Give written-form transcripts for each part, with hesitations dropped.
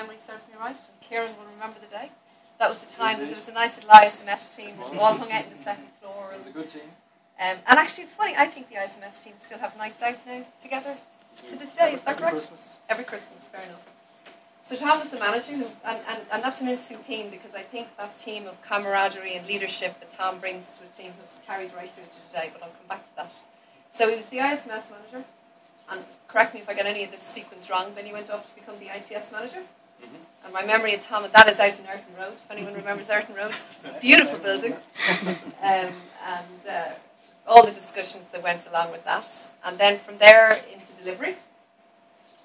memory serves me right, and Kieran will remember the day. That was the time that there was a nice little ISMS team, all hung out in the second floor. It was a good team. And actually, it's funny, I think the ISMS team still have nights out now together to this day. Is that correct? Christmas. Every Christmas, fair enough. So Tom was the manager, and that's an interesting theme, because I think that team of camaraderie and leadership that Tom brings to a team has carried right through to today, but I'll come back to that. So he was the ISMS manager, and correct me if I get any of this sequence wrong, then he went off to become the ITS manager. Mm-hmm. And my memory of Tom, and that is out in Ayrton Road, if anyone remembers Ayrton Road. It's a beautiful building. All the discussions that went along with that. And then from there into delivery.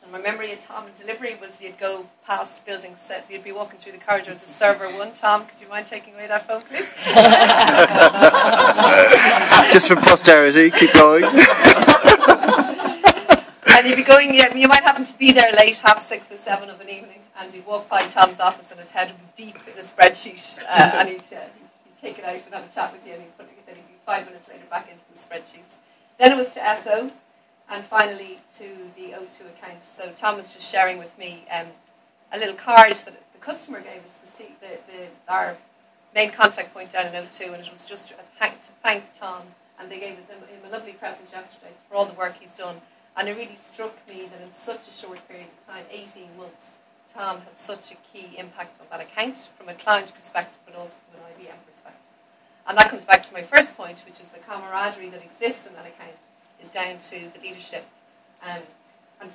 And my memory of Tom in delivery was you'd go past buildings, so you'd be walking through the corridors of Server 1. Tom, could you mind taking away that phone, please? Just for posterity, keep going. And you'd be going, you might happen to be there late, 6:30 or 7 of an evening, and you'd walk by Tom's office and his head would be deep in a spreadsheet, and he'd take it out and have a chat with you, and then he'd be 5 minutes later back into the spreadsheets. Then it was to SO, and finally to the O2 account. So Tom was just sharing with me a little card that the customer gave us to see our main contact point down in O2, and it was just to thank Tom, and they gave him a lovely present yesterday for all the work he's done. And it really struck me that in such a short period of time, 18 months, Tom had such a key impact on that account from a client perspective, but also from an IBM perspective. And that comes back to my first point, which is the camaraderie that exists in that account is down to the leadership and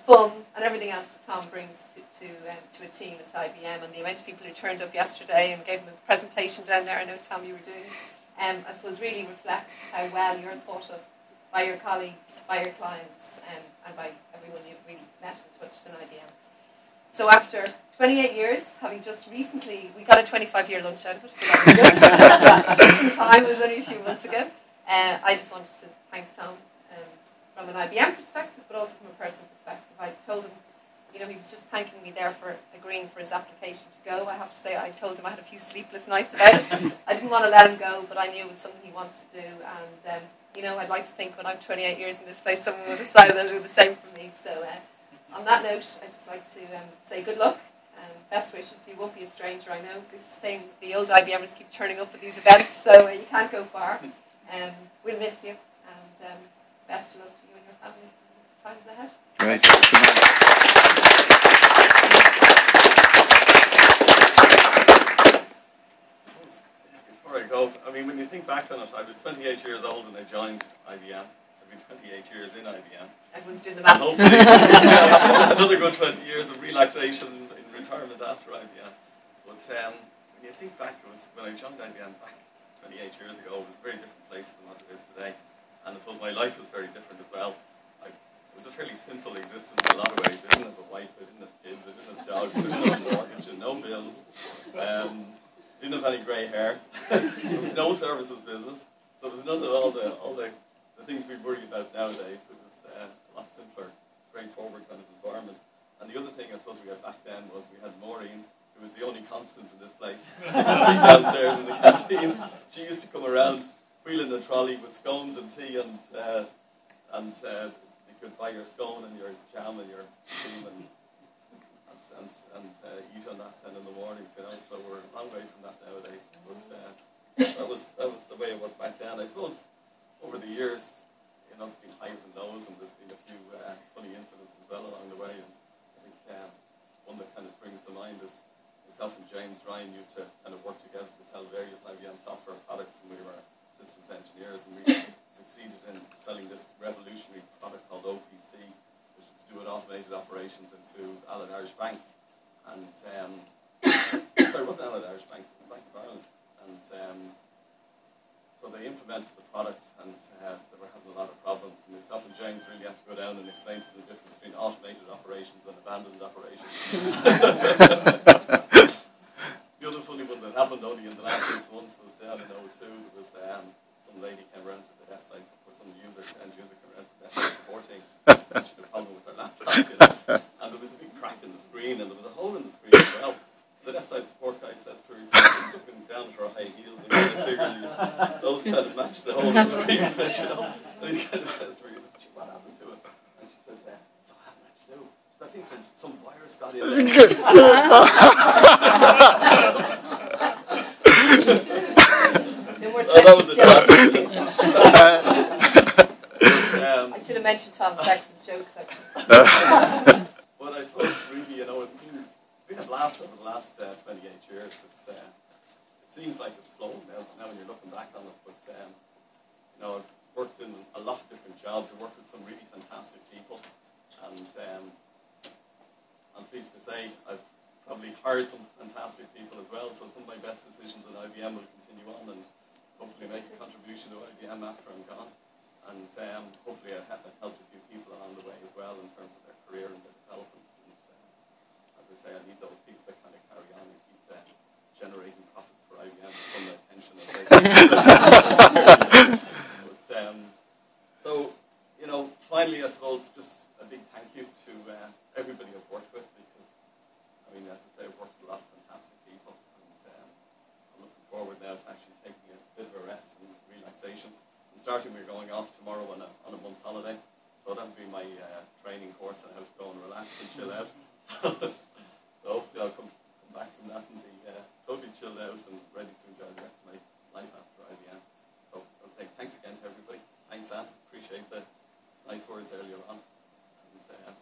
fun and everything else that Tom brings to a team at IBM, and the amount of people who turned up yesterday and gave him a presentation down there. I know, Tom, you were doing. I suppose really reflects how well you're thought of by your colleagues, by your clients, and by everyone you've really met and touched in IBM. So after 28 years, having just recently, we got a 25-year lunch out of it, so that was good. Just in time, it was only a few months ago. I just wanted to thank Tom from an IBM perspective, but also from a personal perspective. I told him, he was just thanking me there for agreeing for his application to go. I have to say, I told him I had a few sleepless nights about it. I didn't want to let him go, but I knew it was something he wanted to do, and I'd like to think when I'm 28 years in this place, someone will decide they'll do the same for me. So on that note, I'd just like to say good luck, best wishes. You won't be a stranger, I know. The old IBMers keep turning up at these events, so you can't go far. We'll miss you, and best of luck to you and your family in the times ahead. Great. Before I go, when you think back on it, I was 28 years old when I joined IBM. I've been 28 years in IBM. Everyone's doing the maths. Hopefully, another good 20 years of relaxation in retirement after IBM. But when you think back, it was when I joined IBM back 28 years ago, it was a very different place than what it is today. And I suppose my life was very different as well. It was a fairly simple existence in a lot of ways. I didn't have a wife, I didn't have kids, I didn't have dogs, I didn't have a mortgage, and no bills. Didn't have any grey hair. There was no services business. There was none of all the things we worry about nowadays. It was a lot simpler, straightforward kind of environment. And the other thing I suppose we had back then was we had Maureen, who was the only constant in this place, downstairs in the canteen. She used to come around wheeling a trolley with scones and tea, and you could buy your scone and your jam and your cream and eat on that then in the mornings, so we're a long way from that nowadays. But that was the way it was back then. I suppose over the years, it's been highs and lows, and there's been a few funny incidents as well along the way. And I think one that kind of springs to mind is myself and James Ryan used to kind of work together to sell various IBM software products, and we were systems engineers, and we succeeded in selling this revolutionary product called OPC, which was to do with automated operations into Allied Irish Banks. And sorry, it wasn't Allied Irish Banks, it was Bank of Ireland. And so they implemented the product, and they were having a lot of problems. And myself and James really had to go down and explain to them the difference between automated operations and abandoned operations. The other funny one that happened only in the last 6 months was down in O2. There was some lady came around to the desk side, or some end user came around to the desk side support team, and she had a problem with her laptop, and there was a big crack in the screen, and there was a hole in the screen as well. The desk side support guy says to her, he's looking down at her high heels, and kind of figuring those kind of match the hole in the screen, and he kind of says to her, he says, what happened to it? And she says, so I haven't actually know. I think some virus Scotty. That was a I should have mentioned Tom Sexton's jokes. But I suppose really, you know, it's been a blast over the last 28 years. It seems like it's flown now when you're looking back on it. But you know, I've worked in a lot of different jobs. I've worked with some really fantastic people, and I'm pleased to say I've probably hired some fantastic people as well. So some of my best decisions at IBM will continue on and hopefully make a contribution to IBM after I'm gone. And hopefully I've helped a few people along the way as well in terms of their career and their development. And as I say, I need those people that kind of carry on and keep generating profits for IBM from their pension. So, you know, finally, I suppose, just a big thank you to everybody I've worked with, because, I mean, as I say, I've worked with a lot of fantastic people, and I'm looking forward now to actually taking a bit of a rest and relaxation. We're going off tomorrow on a month's holiday, so that'll be my training course on how to go and relax and chill out. So hopefully I'll come back from that and be totally chilled out and ready to enjoy the rest of my life after IBM. So I'll say thanks again to everybody. Thanks, Anne. Appreciate the nice words earlier on. And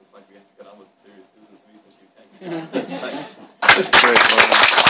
looks like we have to get on with the serious business of Equals UK. Thanks.